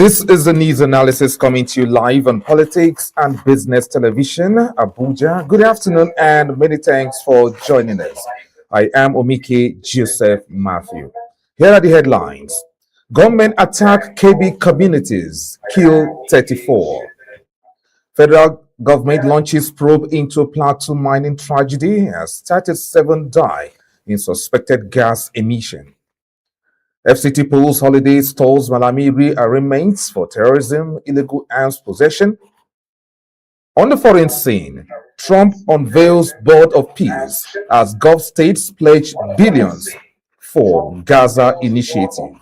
This is the news analysis coming to you live on Politics and Business Television, Abuja. Good afternoon and many thanks for joining us. I am Omike Joseph Matthew. Here are the headlines. Gunmen attack Kebbi communities, kill 34. Federal government launches probe into plateau mining tragedy as 37 die in suspected gas emission. FCT pulls holiday stores Malami rearrangements for terrorism, illegal arms possession. On the foreign scene, Trump unveils Board of Peace as Gulf states pledge billions for Gaza initiative.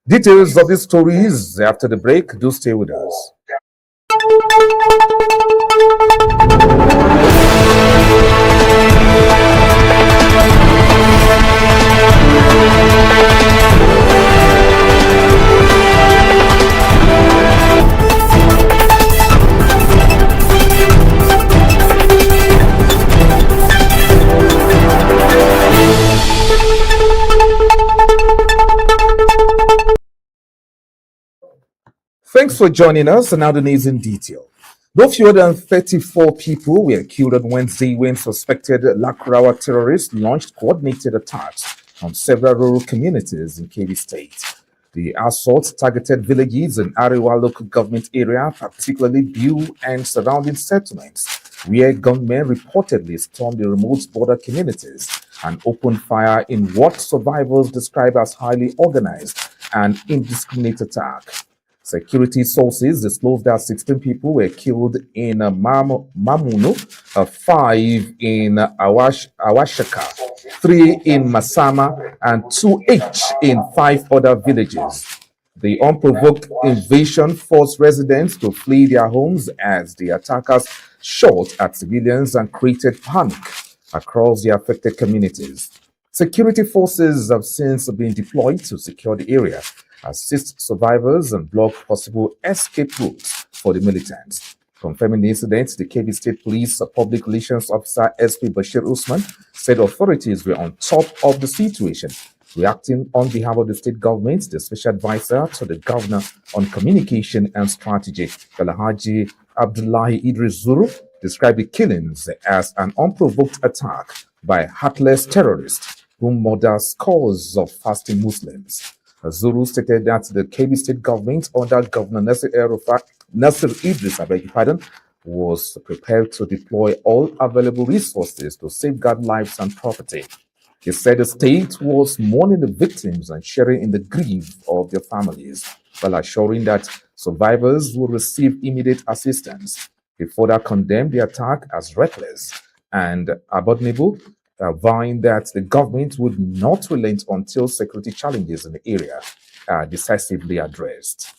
Details of these stories after the break. Do stay with us. Thanks for joining us. And now the news in detail. No fewer than 34 people were killed on Wednesday when suspected Lakrawa terrorists launched coordinated attacks on several rural communities in Kebbi State. The assault targeted villages in Arewa local government area, particularly Biu and surrounding settlements, where gunmen reportedly stormed the remote border communities and opened fire in what survivors describe as highly organized and indiscriminate attack. Security sources disclosed that 16 people were killed in Mamuno, 5 in Awashaka, 3 in Masama, and 2 each in 5 other villages. The unprovoked invasion forced residents to flee their homes as the attackers shot at civilians and created panic across the affected communities. Security forces have since been deployed to secure the area, assist survivors, and block possible escape routes for the militants. Confirming the incident, the Kebbi State Police Public Relations Officer SP Bashir Usman said authorities were on top of the situation. Reacting on behalf of the state government, the special advisor to the governor on communication and strategy, Alhaji Abdullahi Idris Zuru, described the killings as an unprovoked attack by heartless terrorists who murder scores of fasting Muslims. Zuru stated that the Kebbi State government under Governor Nasir Idris was prepared to deploy all available resources to safeguard lives and property. He said the state was mourning the victims and sharing in the grief of their families, while assuring that survivors will receive immediate assistance. He further condemned the attack as reckless and abominable, vowing that the government would not relent until security challenges in the area are decisively addressed.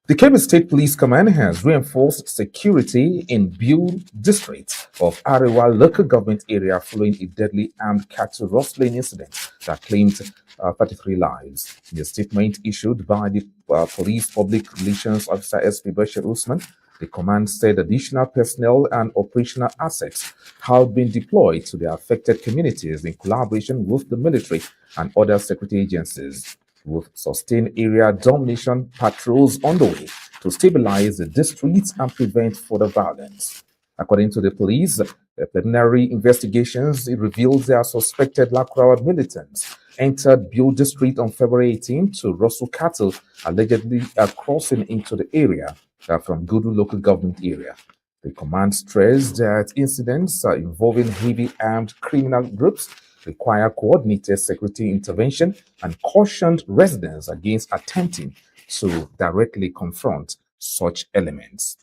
The Kebbi State Police Command has reinforced security in Biu district of Arewa local government area following a deadly armed cattle rustling incident that claimed 33 lives. In a statement issued by the Police Public Relations Officer SP Bashir Usman, the command said additional personnel and operational assets have been deployed to the affected communities in collaboration with the military and other security agencies, with sustained area domination patrols on the way to stabilize the district and prevent further violence. According to the police, the preliminary investigations revealed that suspected Lakrawa militants entered Biu district on February 18 to rustle cattle, allegedly crossing into the area from Gudu local government area. The command stressed that incidents involving heavy armed criminal groups require coordinated security intervention and cautioned residents against attempting to directly confront such elements.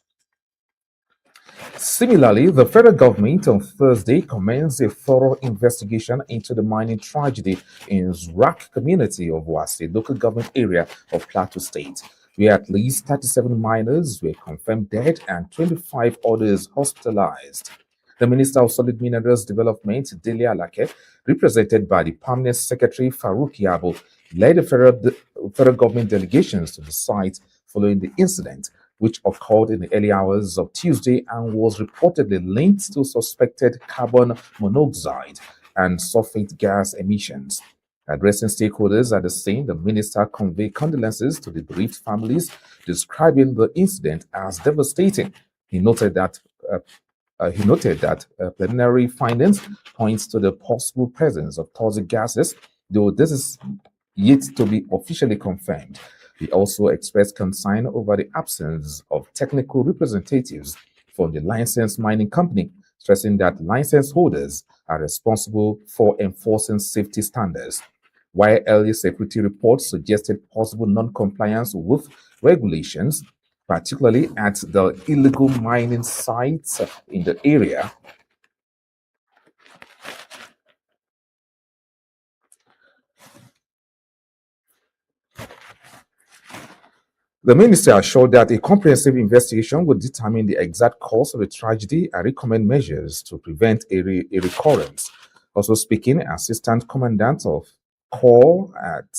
Similarly, the federal government on Thursday commenced a thorough investigation into the mining tragedy in Zrak community of Wase, local government area of Plateau State, where at least 37 miners were confirmed dead and 25 others hospitalized. The Minister of Solid Minerals Development, Delia Alake, represented by the Permanent Secretary Farouk Yabo, led the federal government delegations to the site following the incident, which occurred in the early hours of Tuesday and was reportedly linked to suspected carbon monoxide and sulfate gas emissions. Addressing stakeholders at the scene, the minister conveyed condolences to the bereaved families, describing the incident as devastating. He noted that preliminary findings points to the possible presence of toxic gases, though this is yet to be officially confirmed. He also expressed concern over the absence of technical representatives from the licensed mining company, stressing that license holders are responsible for enforcing safety standards. While early security reports suggested possible non-compliance with regulations, particularly at the illegal mining sites in the area, the minister assured that a comprehensive investigation would determine the exact cause of the tragedy and recommend measures to prevent a recurrence. Also speaking, Assistant Commandant of Corps at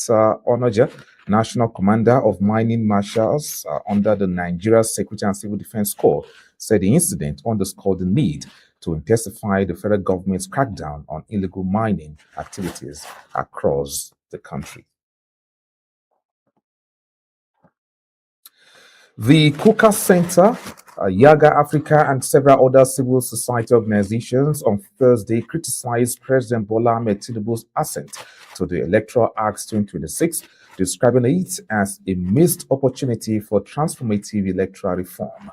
Onoja, National Commander of Mining Marshals under the Nigeria Security and Civil Defense Corps, said the incident underscored the need to intensify the federal government's crackdown on illegal mining activities across the country. The Kuka Center, Yaga Africa, and several other civil society organizations on Thursday criticized President Bola Ahmed Tinubu's assent to the Electoral Act 2026, describing it as a missed opportunity for transformative electoral reform.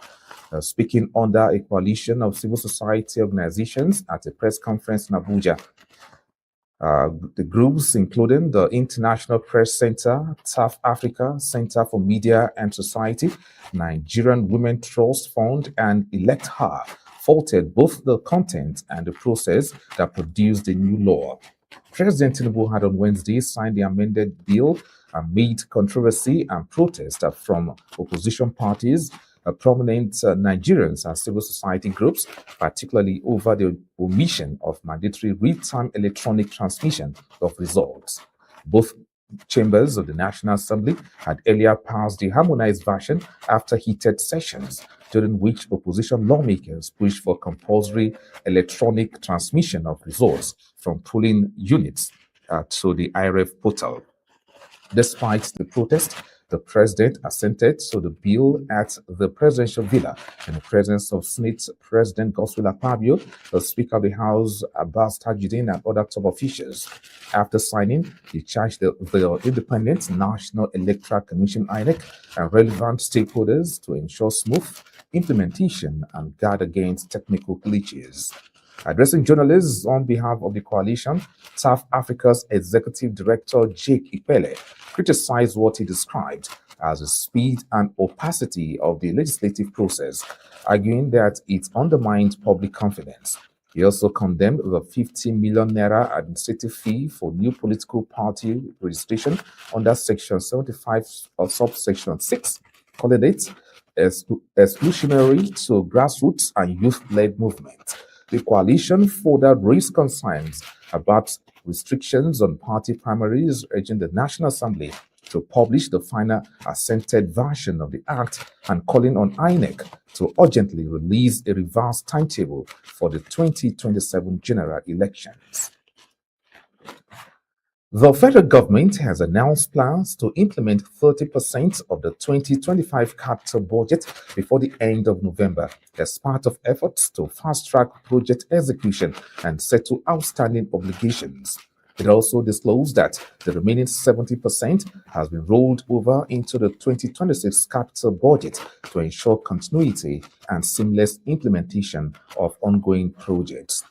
Speaking under a coalition of civil society organizations at a press conference in Abuja, the groups, including the International Press Center, South Africa Center for Media and Society, Nigerian Women Trust Fund, and Elect Her, faulted both the content and the process that produced the new law. President Tinubu had on Wednesday signed the amended bill amid controversy and protest from opposition parties, prominent Nigerians and civil society groups, particularly over the omission of mandatory real-time electronic transmission of results. Both chambers of the National Assembly had earlier passed the harmonized version after heated sessions, during which opposition lawmakers pushed for compulsory electronic transmission of results from polling units to the IREF portal. Despite the protest, the president assented to the bill at the presidential villa in the presence of Senate President Godswill Akpabio, the Speaker of the House Abbas Tajuddin, and other top officials. After signing, he charged the Independent National Electoral Commission (INEC) and relevant stakeholders to ensure smooth implementation and guard against technical glitches. Addressing journalists on behalf of the coalition, South Africa's Executive Director Jake Ipele criticized what he described as the speed and opacity of the legislative process, arguing that it undermined public confidence. He also condemned the 50 million naira administrative fee for new political party registration under Section 75 of subsection 6, calling it exclusionary to grassroots and youth-led movements. The coalition further raised concerns about restrictions on party primaries, urging the National Assembly to publish the final assented version of the Act and calling on INEC to urgently release a revised timetable for the 2027 general elections. The federal government has announced plans to implement 30% of the 2025 capital budget before the end of November as part of efforts to fast-track project execution and settle outstanding obligations. It also disclosed that the remaining 70% has been rolled over into the 2026 capital budget to ensure continuity and seamless implementation of ongoing projects.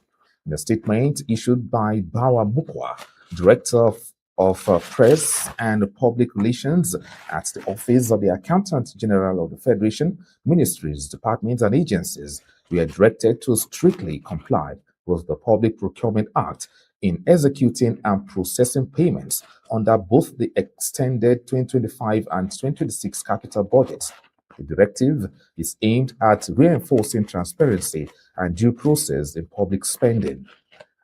In a statement issued by Bawa Mukwa, Director of Press and Public Relations at the Office of the Accountant General of the Federation, ministries, departments, and agencies, we are directed to strictly comply with the Public Procurement Act in executing and processing payments under both the extended 2025 and 2026 capital budgets. The directive is aimed at reinforcing transparency and due process in public spending.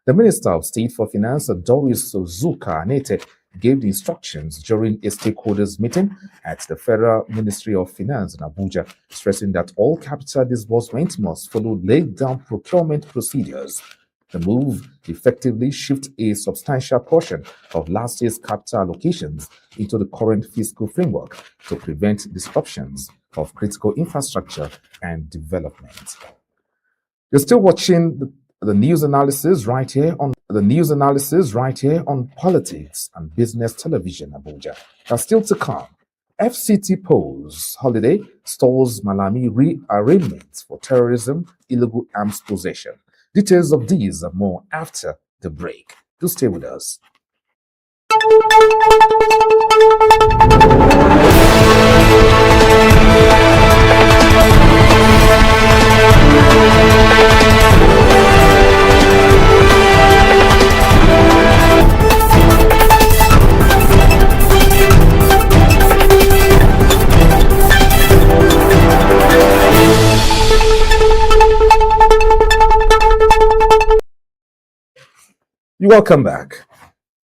The Minister of State for Finance, Doris Zuka Anete, gave the instructions during a stakeholders meeting at the Federal Ministry of Finance in Abuja, stressing that all capital disbursements must follow laid-down procurement procedures. The move effectively shifts a substantial portion of last year's capital allocations into the current fiscal framework to prevent disruptions of critical infrastructure and development. You're still watching the news analysis right here on Politics and Business Television Abuja. That's still to come. FCT polls holiday stalls Malami rearrangements for terrorism, illegal arms possession. Details of these and more after the break. Do stay with us. Welcome back.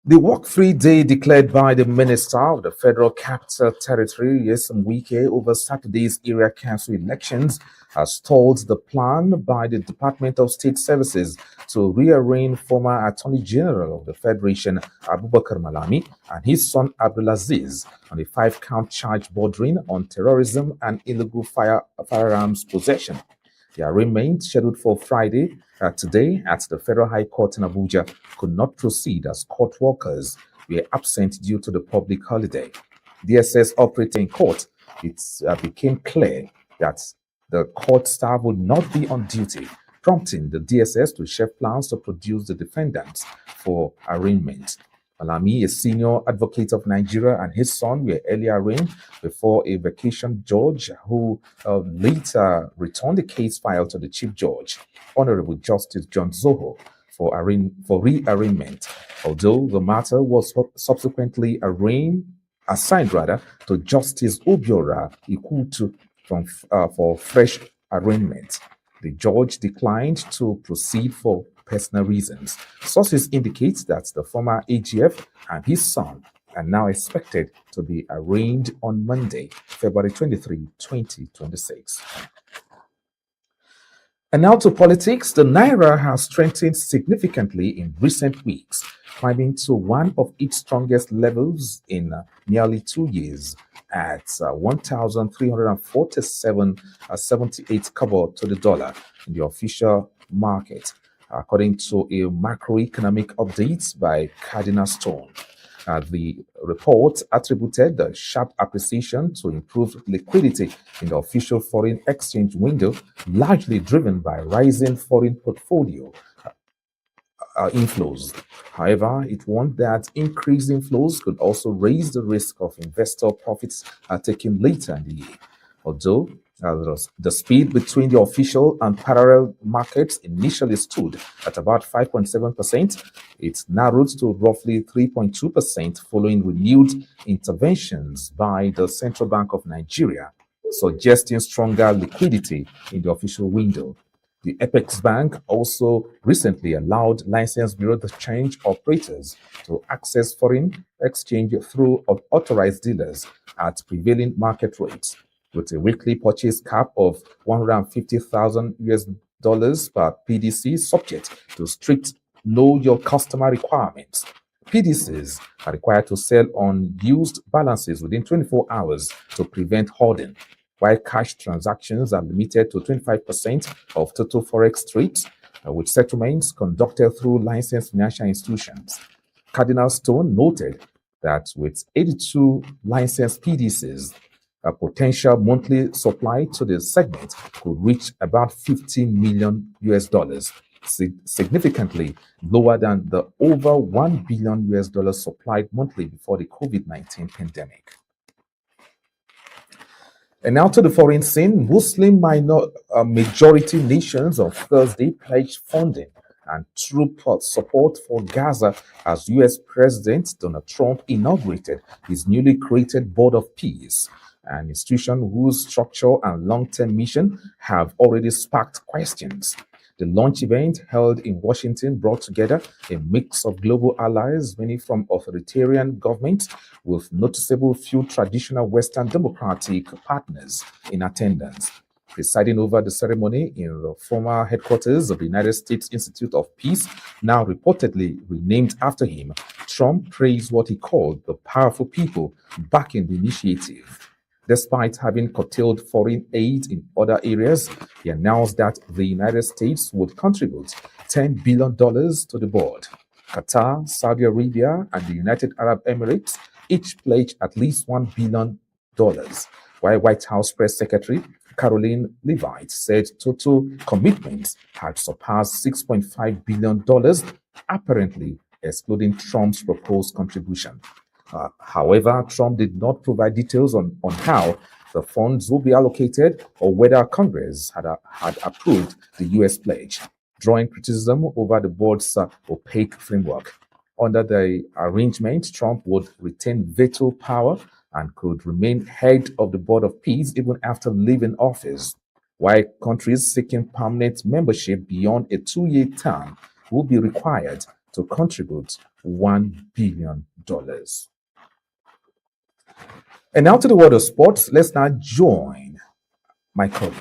The work-free day declared by the Minister of the Federal Capital Territory, Nyesom Wike, over Saturday's area council elections has stalled the plan by the Department of State Services to rearrange former Attorney General of the Federation, Abubakar Malami, and his son Abdulaziz on a 5-count charge bordering on terrorism and illegal firearms possession. The arraignment, scheduled for Friday today at the Federal High Court in Abuja, could not proceed as court workers were absent due to the public holiday. DSS operating in court, it became clear that the court staff would not be on duty, prompting the DSS to chef plans to produce the defendants for arraignment. Malami, a senior advocate of Nigeria, and his son were earlier arraigned before a vacation judge who later returned the case file to the Chief Judge, Honorable Justice John Zoho, for rearrangement, although the matter was subsequently assigned to Justice Obiora Ikutu for fresh arraignment. The judge declined to proceed for personal reasons. Sources indicate that the former AGF and his son are now expected to be arraigned on Monday, February 23, 2026. And now to politics. The Naira has strengthened significantly in recent weeks, climbing to one of its strongest levels in nearly 2 years at 1,347.78 kobo to the dollar in the official market, according to a macroeconomic update by Cardinal Stone. The report attributed the sharp appreciation to improved liquidity in the official foreign exchange window, largely driven by rising foreign portfolio inflows. However, it warned that increased inflows could also raise the risk of investor profits taken later in the year. Although the speed between the official and parallel markets initially stood at about 5.7%. It narrowed to roughly 3.2% following renewed interventions by the Central Bank of Nigeria, suggesting stronger liquidity in the official window. The Apex Bank also recently allowed licensed bureau de change operators to access foreign exchange through authorized dealers at prevailing market rates, with a weekly purchase cap of $150,000 per PDC, subject to strict know your customer requirements. PDCs are required to sell unused balances within 24 hours to prevent hoarding, while cash transactions are limited to 25% of total forex trades, with settlements conducted through licensed financial institutions. Cardinal Stone noted that with 82 licensed PDCs, a potential monthly supply to the segment could reach about $50 million, significantly lower than the over $1 billion supplied monthly before the COVID-19 pandemic. And now to the foreign scene. Muslim majority nations on Thursday pledged funding and troop support for Gaza as U.S. President Donald Trump inaugurated his newly created Board of Peace, an institution whose structure and long-term mission have already sparked questions. The launch event held in Washington brought together a mix of global allies, many from authoritarian governments, with noticeable few traditional Western democratic partners in attendance. Presiding over the ceremony in the former headquarters of the United States Institute of Peace, now reportedly renamed after him, Trump praised what he called the powerful people backing the initiative. Despite having curtailed foreign aid in other areas, he announced that the United States would contribute $10 billion to the board. Qatar, Saudi Arabia, and the United Arab Emirates each pledged at least $1 billion, while White House Press Secretary Caroline Leavitt said total commitments had surpassed $6.5 billion, apparently excluding Trump's proposed contribution. However, Trump did not provide details on how the funds will be allocated or whether Congress had approved the U.S. pledge, drawing criticism over the board's opaque framework. Under the arrangement, Trump would retain veto power and could remain head of the Board of Peace even after leaving office, while countries seeking permanent membership beyond a 2-year term will be required to contribute $1 billion. And now to the world of sports. Let's now join my colleague.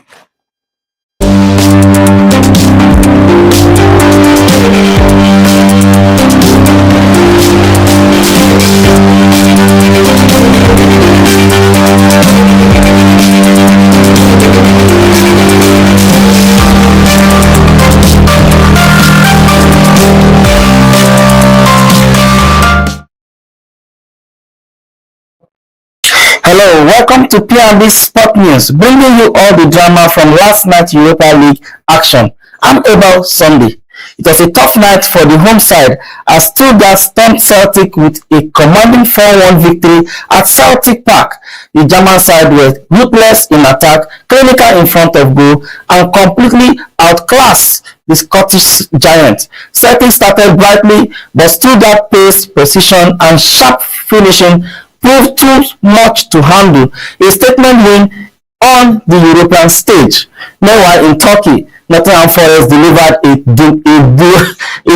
Hello, welcome to P&B Sport News, bringing you all the drama from last night's Europa League action. I'm Abel Sunday. It was a tough night for the home side as Stuttgart stumped Celtic with a commanding 4-1 victory at Celtic Park. The German side were ruthless in attack, clinical in front of goal, and completely outclassed the Scottish giant. Celtic started brightly, but Stuttgart pace, precision, and sharp finishing proved too much to handle. A statement win on the European stage. Meanwhile, in Turkey, Nottingham Forest delivered a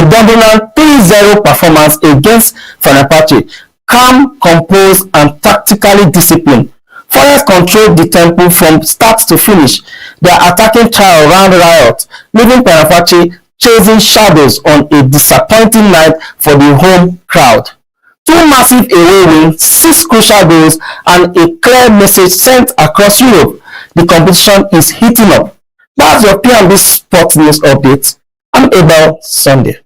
dominant 3-0 performance against Fenerbahce. Calm, composed, and tactically disciplined. Forest controlled the tempo from start to finish. Their attacking trial ran riot, leaving Fenerbahce chasing shadows on a disappointing night for the home crowd. 2 massive away wins, 6 crucial goals, and a clear message sent across Europe. The competition is heating up. That's your P&B Sports News update. I'm Abel Sunday.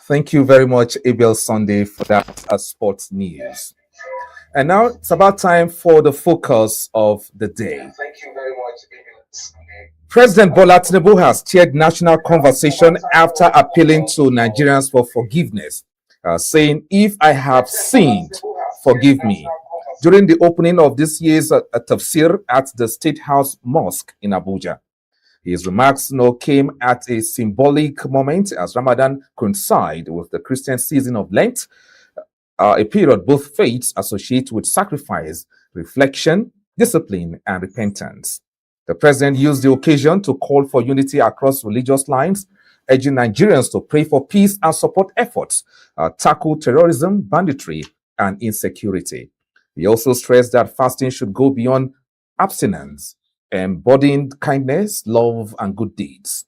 Thank you very much, Abel Sunday, for that sports news. And now it's about time for the focus of the day. Thank you very much, Abel Sunday. President Bola Tinubu has steered national conversation after appealing to Nigerians for forgiveness, saying, "If I have sinned, forgive me." During the opening of this year's tafsir at the State House Mosque in Abuja. His remarks came at a symbolic moment as Ramadan coincided with the Christian season of Lent, a period both faiths associate with sacrifice, reflection, discipline, and repentance. The president used the occasion to call for unity across religious lines, urging Nigerians to pray for peace and support efforts, tackle terrorism, banditry, and insecurity. He also stressed that fasting should go beyond abstinence, embodying kindness, love, and good deeds.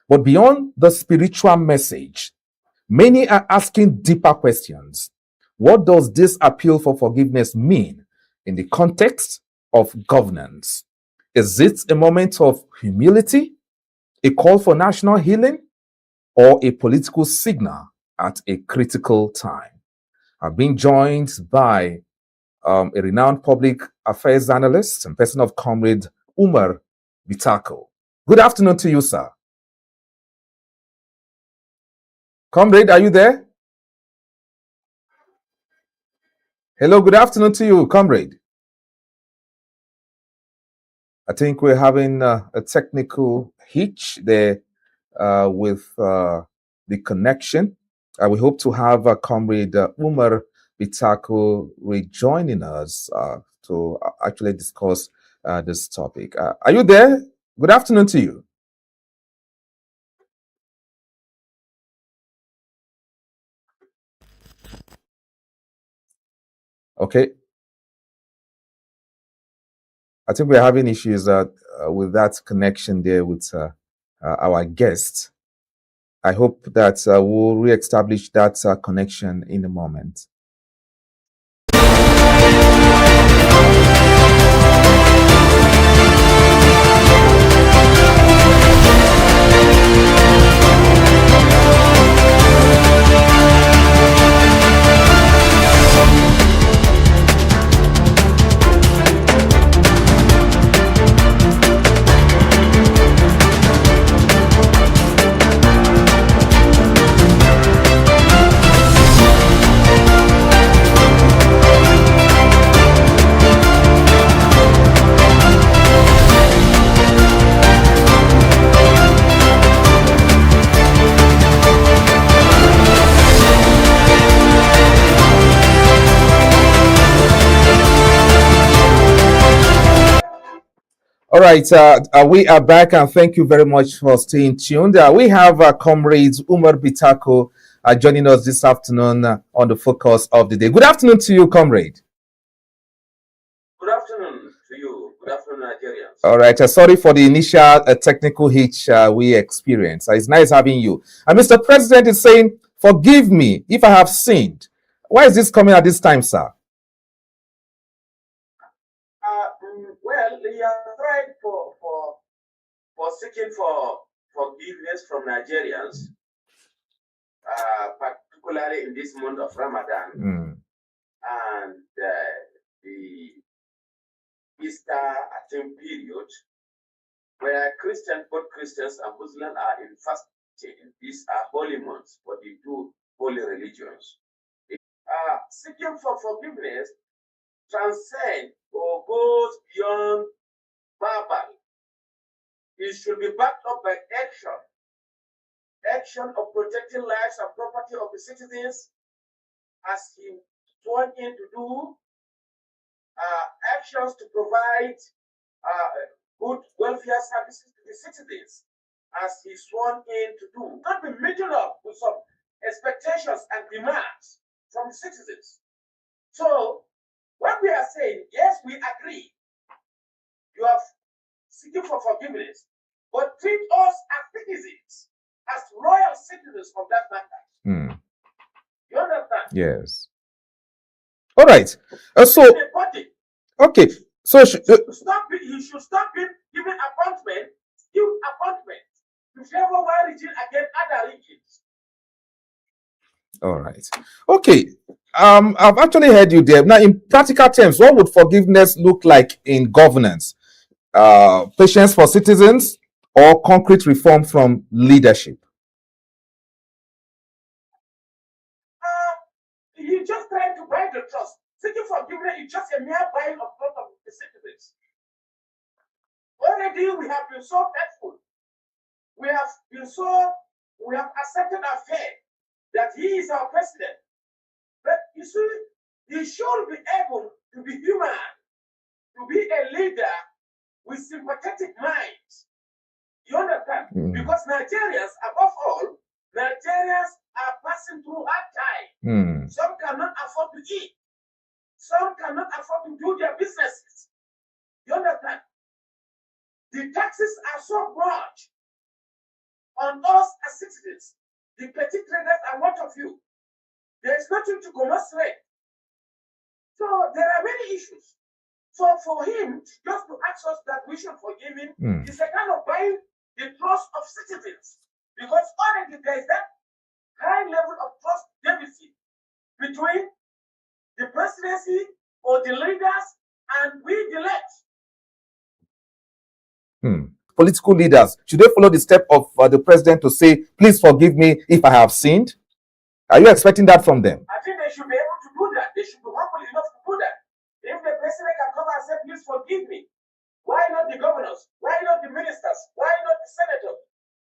But beyond the spiritual message, many are asking deeper questions. What does this appeal for forgiveness mean in the context of governance? Is it a moment of humility, a call for national healing, or a political signal at a critical time? I've been joined by a renowned public affairs analyst and person of Comrade Umar Bitako. Good afternoon to you, sir. Comrade, are you there? Hello, good afternoon to you, comrade. I think we're having a technical hitch there with the connection. We hope to have Comrade Umar Bitako rejoining us to actually discuss this topic. Are you there? Good afternoon to you. Okay. I think we're having issues with that connection there with our guest. I hope that we'll re-establish that connection in a moment. All right, we are back, and thank you very much for staying tuned. We have comrades Umar Bitako joining us this afternoon on the focus of the day. Good afternoon to you, comrade. Good afternoon to you. Good afternoon, Nigerians. All right, sorry for the initial technical hitch we experienced. It's nice having you. And Mr. President is saying, forgive me if I have sinned. Why is this coming at this time, sir? Well, he has tried for seeking for forgiveness from Nigerians, particularly in this month of Ramadan and the Easter, I think, period, where both Christians and Muslims are in fasting. These are holy months for the two holy religions. Seeking for forgiveness transcends or goes beyond verbal. It should be backed up by action of protecting lives and property of the citizens, as he sworn in to do, actions to provide good welfare services to the citizens, as he sworn in to do. Not be meeting up with some expectations and demands from the citizens. So, what we are saying, yes, we agree. You are seeking for forgiveness, but treat us as citizens, as royal citizens of that matter. You understand? Yes. All right. Okay. So he should stop giving appointment to favor one region against other regions. All right. Okay. I've actually heard you there. Now, in practical terms, what would forgiveness look like in governance? Patience for citizens or concrete reform from leadership? You just trying to buy the trust. Seeking forgiveness is just a mere buying of trust of the citizens. Already we have been so faithful. We have accepted our fate that he is our president. But you see, he should be able to be human, to be a leader with sympathetic minds. You understand? Because Nigerians, above all, Nigerians are passing through hard time. Some cannot afford to eat. Some cannot afford to do their businesses. You understand? The taxes are so much on us as citizens. The petty traders are one of you. There is nothing to commiserate. So there are many issues. So for him just to ask us that we should forgive him is a kind of buying the trust of citizens. Because already there is that high level of trust deficit between the presidency or the leaders and we the elected. Political leaders, should they follow the step of the president to say, please forgive me if I have sinned? Are you expecting that from them? I think they should be able to do that. They should be humble enough to do that. If the president can come and say, please forgive me, why not the governors? Why not the ministers? Why not the senators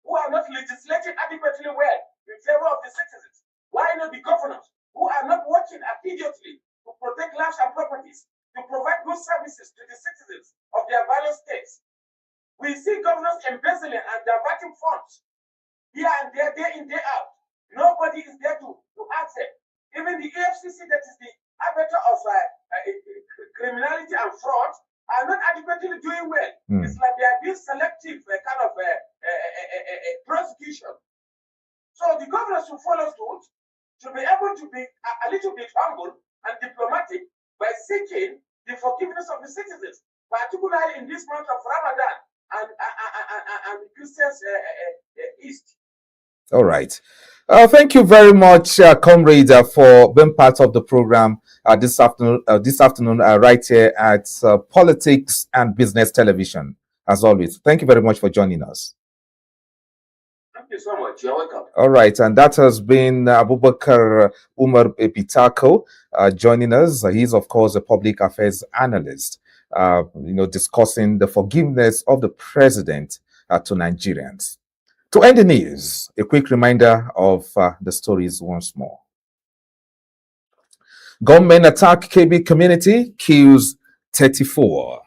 who are not legislating adequately well? in favor of the citizens? Why not the governors who are not working immediately to protect lives and properties, to provide good services to the citizens of their various states? We see governors embezzling and diverting funds here and there, day in, day out. Nobody is there to ask them. Even the AFCC, that is the arbiter of criminality and fraud, are not adequately doing well. It's like they are being selective kind of prosecution. So the governors should follow suit, should be able to be a little bit humble and diplomatic by seeking the forgiveness of the citizens, particularly in this month of Ramadan and the Christians East. All right. Thank you very much, comrade, for being part of the program this afternoon. Right here at Politics and Business Television. As always, thank you very much for joining us. Thank you so much. You're welcome. All right, and that has been Abubakar Umar Epitako joining us. He's, of course, a public affairs analyst. Discussing the forgiveness of the president to Nigerians. To end the news, a quick reminder of the stories once more. Gunmen attack Kebbi community, kills 34.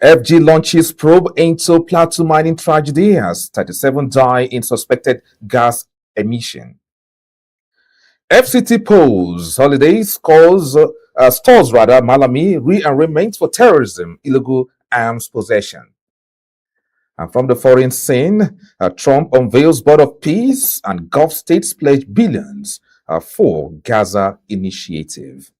FG launches probe into plateau mining tragedy as 37 die in suspected gas emission. FCT polls holidays stores Malami rearrangements for terrorism, illegal arms possession. And from the foreign scene, Trump unveils board of peace and Gulf states pledge billions for Gaza initiative.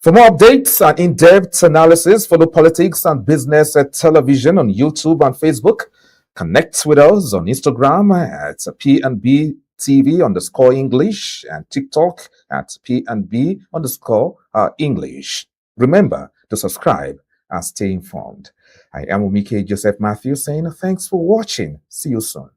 For more updates and in-depth analysis, follow Politics and Business Television on YouTube and Facebook. Connect with us on Instagram at P&B_TV_English and TikTok at P&B_English. Remember to subscribe and stay informed. I am Umike Joseph Matthew saying thanks for watching. See you soon.